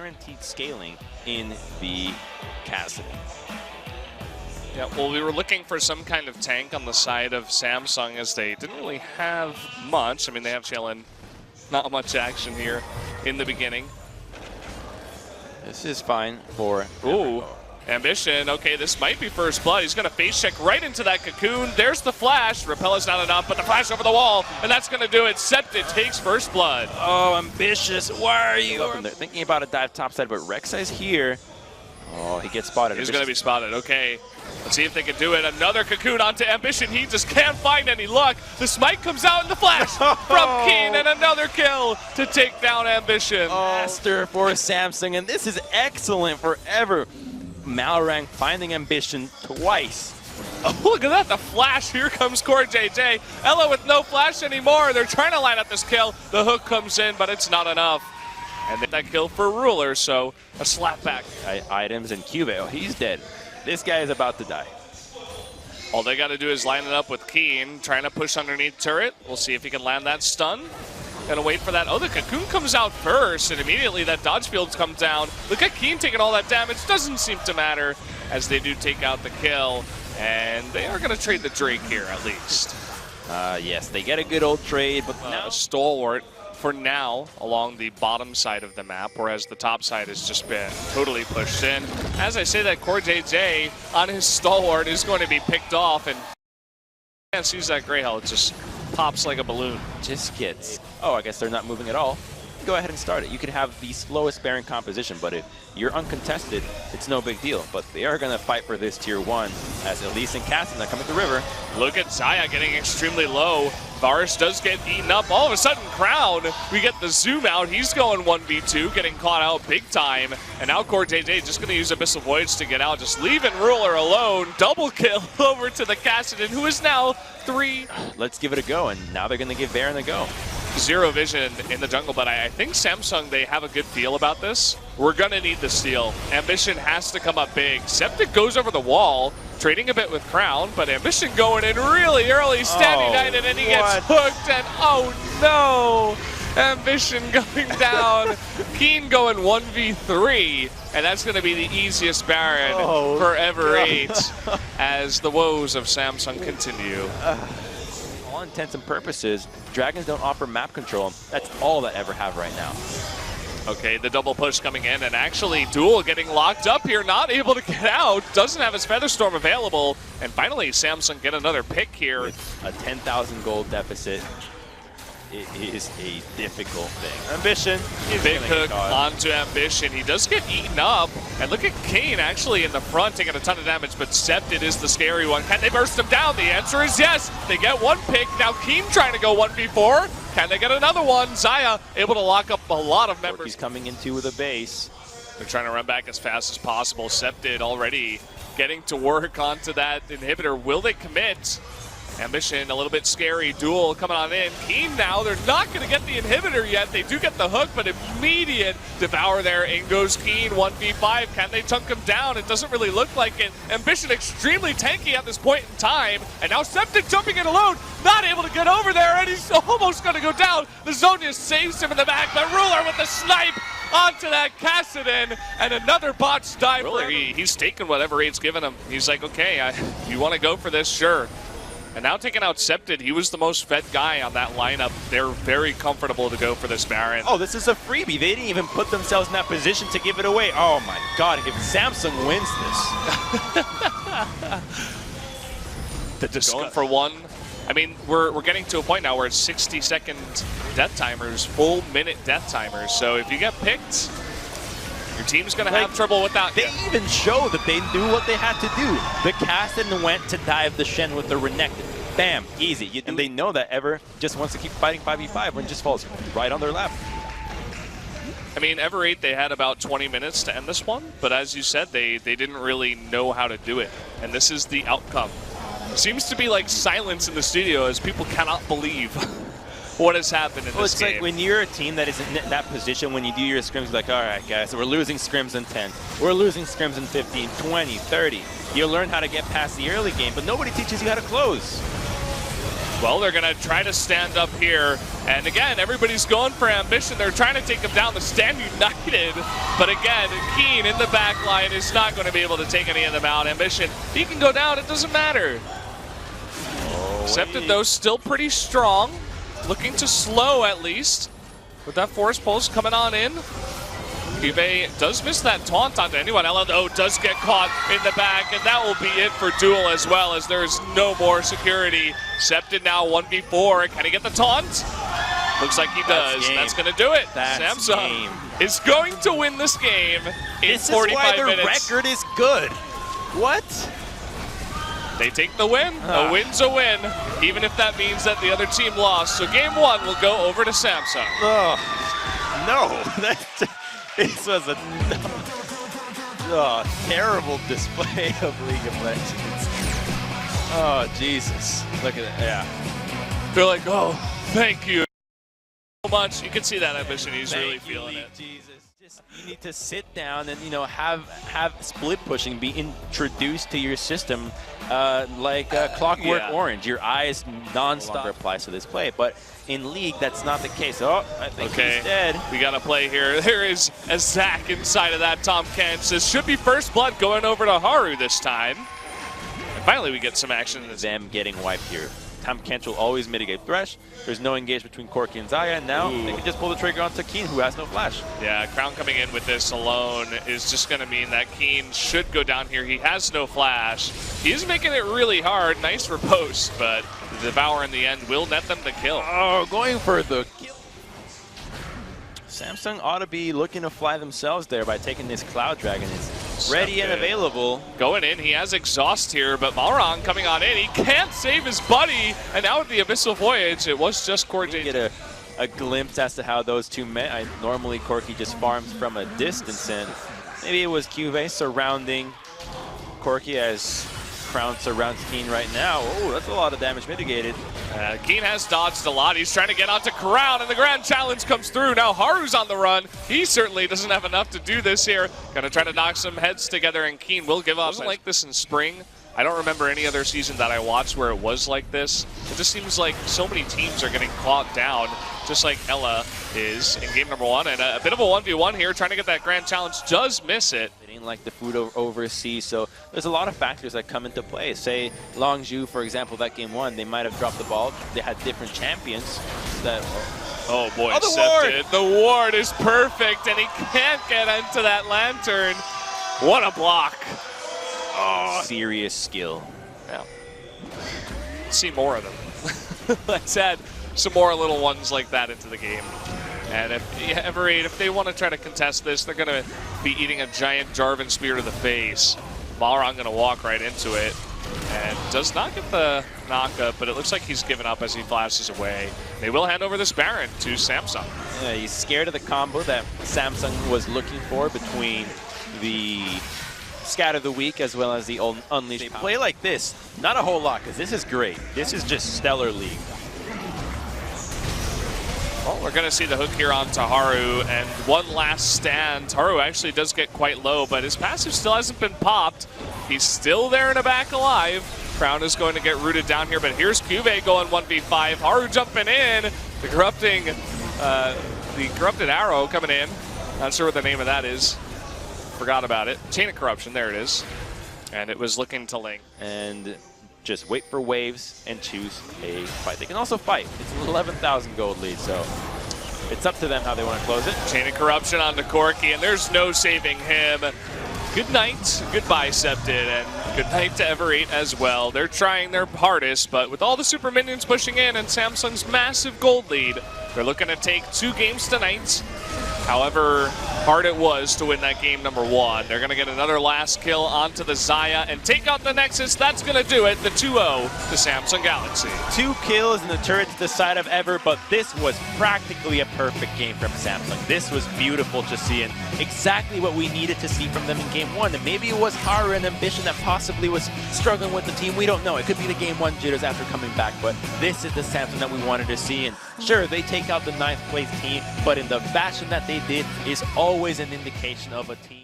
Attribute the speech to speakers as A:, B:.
A: guaranteed scaling in the Cassidy.
B: Yeah, well, we were looking for some kind of tank on the side of Samsung as they didn't really have much. I mean, they have Shailen, not much action here in the beginning.
A: This is fine for...
B: Ooh, Ambition. Okay, this might be first blood. He's going to face check right into that cocoon. There's the flash. Repel is not enough, but the flash over the wall, and that's going to do it. Septed takes first blood.
A: Oh, Ambitious. Why are you up in there? Thinking about a dive topside, but Rek'Sai is here. Oh, he gets spotted.
B: He's going to be spotted. Okay. Let's see if they can do it. Another cocoon onto Ambition. He just can't find any luck. The smite comes out in the flash from Keen, and another kill to take down Ambition.
A: Master for Samsung, and this is excellent for Ever. Malrang finding Ambition twice.
B: Oh, look at that, the flash. Here comes Core JJ. Ella with no flash anymore. They're trying to line up this kill. The hook comes in, but it's not enough. And then that kill for Ruler, so a slap back.
A: Items and Cube. Oh, he's dead. This guy is about to die.
B: All they got to do is line it up with Keen, trying to push underneath turret. We'll see if he can land that stun. Gonna wait for that. Oh, the cocoon comes out first, and immediately that dodge field comes down. Look at Keen taking all that damage. Doesn't seem to matter as they do take out the kill. And they are gonna trade the Drake here at least.
A: Yes, they get a good old trade, but now
B: Stalwart for now along the bottom side of the map, whereas the top side has just been totally pushed in. As I say that, Core JJ on his Stalwart is going to be picked off, and can't use that gray hell. It just pops like a balloon.
A: Just gets. Oh, I guess they're not moving at all. Go ahead and start it. You could have the slowest Baron composition, but if you're uncontested, it's no big deal. But they are going to fight for this tier 1 as Elise and Cassie are coming to River.
B: Look at Zaya getting extremely low. Varus does get eaten up. All of a sudden, Crown, we get the zoom out. He's going 1v2, getting caught out big time. And now Core JJ just going to use Abyssal Voyage to get out, just leaving Ruler alone. Double kill over to the Cassidon, who is now 3.
A: Let's give it a go, and now they're going to give Baron a go.
B: Zero vision in the jungle, but I think Samsung, they have a good feel about this. We're going to need the steal. Ambition has to come up big. Septic goes over the wall, trading a bit with Crown, but Ambition going in really early, standing United, and he gets hooked, and oh no! Ambition going down. Keen going 1v3, and that's going to be the easiest Baron for Ever8 as the woes of Samsung continue.
A: All intents and purposes, Dragons don't offer map control. That's all that Ever have right now.
B: Okay, the double push coming in, and actually Duel getting locked up here, not able to get out, doesn't have his Featherstorm available, and finally Samsung get another pick here.
A: With a 10,000 gold deficit, it is a difficult thing. Ambition.
B: Big hook onto Ambition. He does get eaten up. And look at Kane actually in the front taking a ton of damage, but Septed is the scary one. Can they burst him down? The answer is yes. They get one pick. Now Keen trying to go 1v4. Can they get another one? Zaya able to lock up a lot of members.
A: He's coming into with a base.
B: They're trying to run back as fast as possible. Septed already getting to work onto that inhibitor. Will they commit? Ambition a little bit scary. Duel coming on in. Keen now, they're not going to get the inhibitor yet. They do get the hook, but immediate devour there. In goes Keen, 1v5. Can they chunk him down? It doesn't really look like it. Ambition extremely tanky at this point in time. And now Septic jumping in alone, not able to get over there, and he's almost going to go down. The Zonia saves him in the back, but Ruler with the snipe onto that Cassidon, and another botch dive. Ruler, he's taking whatever Ever8's given him. He's like, okay, you want to go for this? Sure. And now taking out Septed, he was the most fed guy on that lineup. They're very comfortable to go for this Baron.
A: Oh, this is a freebie. They didn't even put themselves in that position to give it away. Oh my God, if Samsung wins this.
B: Going for one. I mean, we're getting to a point now where it's 60-second death timers, full minute death timers. So if you get picked, your team's going to have trouble with that.
A: They even showed that they knew what they had to do. The Cassidon went to dive the Shen with the Renekton. Bam, easy. And they know that Ever just wants to keep fighting 5v5 when it just falls right on their lap.
B: I mean, Ever8, they had about 20 minutes to end this one, but as you said, they didn't really know how to do it. And this is the outcome. Seems to be like silence in the studio as people cannot believe what has happened in this game.
A: It's like when you're a team that is in that position, when you do your scrims, like, all right, guys, we're losing scrims in 10. We're losing scrims in 15, 20, 30. You learn how to get past the early game, but nobody teaches you how to close.
B: Well, they're going to try to stand up here. And again, everybody's going for Ambition. They're trying to take him down. The stand united. But again, Keen in the back line is not going to be able to take any of them out. Ambition, he can go down. It doesn't matter. Accepted, though, still pretty strong. Looking to slow, at least. With that Force Pulse coming on in. Cube does miss that taunt onto anyone. Ella, though, does get caught in the back, and that will be it for Duel as well, as there is no more security. Septed now 1v4. Can he get the taunt? Looks like he does. That's going to do it. Samsung is going to win this game in 45 minutes. This is why their
A: record is good. What?
B: They take the win. A win's a win, even if that means that the other team lost. So game one will go over to Samsung.
A: Oh, no. This was a terrible display of League of Legends. Oh, Jesus. Look at it. Yeah.
B: They're like, oh, thank you so much. You can see that Ambition. He's really feeling it.
A: Jesus. You need to sit down and, have split pushing be introduced to your system like Clockwork Orange. Your eyes non-stop applies to this play. But in League, that's not the case. Oh, I think he's dead.
B: We got to play here. There is a Zac inside of that. Tom Kent says should be first blood going over to Haru this time. And finally, we get some action.
A: Them getting wiped here. Tom Kent will always mitigate Thresh. There's no engage between Corki and Xayah, and now they can just pull the trigger onto Keen, who has no flash.
B: Yeah, Crown coming in with this alone is just going to mean that Keen should go down here. He has no flash. He is making it really hard. Nice for post, but the Devour in the end will net them the kill.
A: Oh, going for the kill. Samsung ought to be looking to fly themselves there by taking this Cloud Dragon. It's ready and available.
B: Going in, he has Exhaust here, but Malrang coming on in. He can't save his buddy, and now with the Abyssal Voyage, it was just Corki.
A: Get a glimpse as to how those two met. Normally Corki just farms from a distance, and maybe it was Cube surrounding Corki as Crown surrounds Keen right now. Oh, that's a lot of damage mitigated.
B: Keen has dodged a lot. He's trying to get onto Crown, and the Grand Challenge comes through. Now Haru's on the run. He certainly doesn't have enough to do this here. Gonna try to knock some heads together, and Keen will give up. It wasn't like this in spring. I don't remember any other season that I watched where it was like this. It just seems like so many teams are getting caught down, just like Ella is in game number one. And a bit of a 1v1 here, trying to get that Grand Challenge, does miss it.
A: They didn't like the food overseas, so there's a lot of factors that come into play. Say Longzhu, for example, that game one, they might have dropped the ball. They had different champions that...
B: Oh boy,
A: the ward!
B: The ward is perfect, and he can't get into that Lantern. What a block.
A: Oh, serious skill.
B: Yeah. See more of them. Let's add some more little ones like that into the game. And if Ever8, if they want to try to contest this, they're going to be eating a giant Jarvan Spear to the face. Malrang going to walk right into it. And does not get the knockup, but it looks like he's given up as he flashes away. They will hand over this Baron to Samsung.
A: Yeah, he's scared of the combo that Samsung was looking for between the Scat of the Week as well as the Unleashed. They play like this, not a whole lot, because this is great. This is just stellar League.
B: Well, we're going to see the hook here onto Haru, and one last stand. Haru actually does get quite low, but his passive still hasn't been popped. He's still there in the back alive. Crown is going to get rooted down here, but here's Cube going 1v5. Haru jumping in. The corrupted arrow coming in. Not sure what the name of that is. Forgot about it. Chain of Corruption, there it is. And it was looking to Ling.
A: And just wait for waves and choose a fight. They can also fight. It's an 11,000 gold lead, so it's up to them how they want to close it.
B: Chain of Corruption onto Corki, and there's no saving him. Good night, goodbye Septed, and good night to Ever8 as well. They're trying their hardest, but with all the super minions pushing in and Samsung's massive gold lead, they're looking to take 2 games tonight. However hard it was to win that game number one. They're going to get another last kill onto the Xayah and take out the Nexus. That's going to do it. The 2-0 to Samsung Galaxy.
A: 2 kills in the turret to the side of Ever, but this was practically a perfect game from Samsung. This was beautiful to see and exactly what we needed to see from them in game one. And maybe it was Haru and Ambition that possibly was struggling with the team. We don't know. It could be the game one jitters after coming back, but this is the Samsung that we wanted to see. And sure, they take out the 9th place team, but in the fashion that they did is always an indication of a team.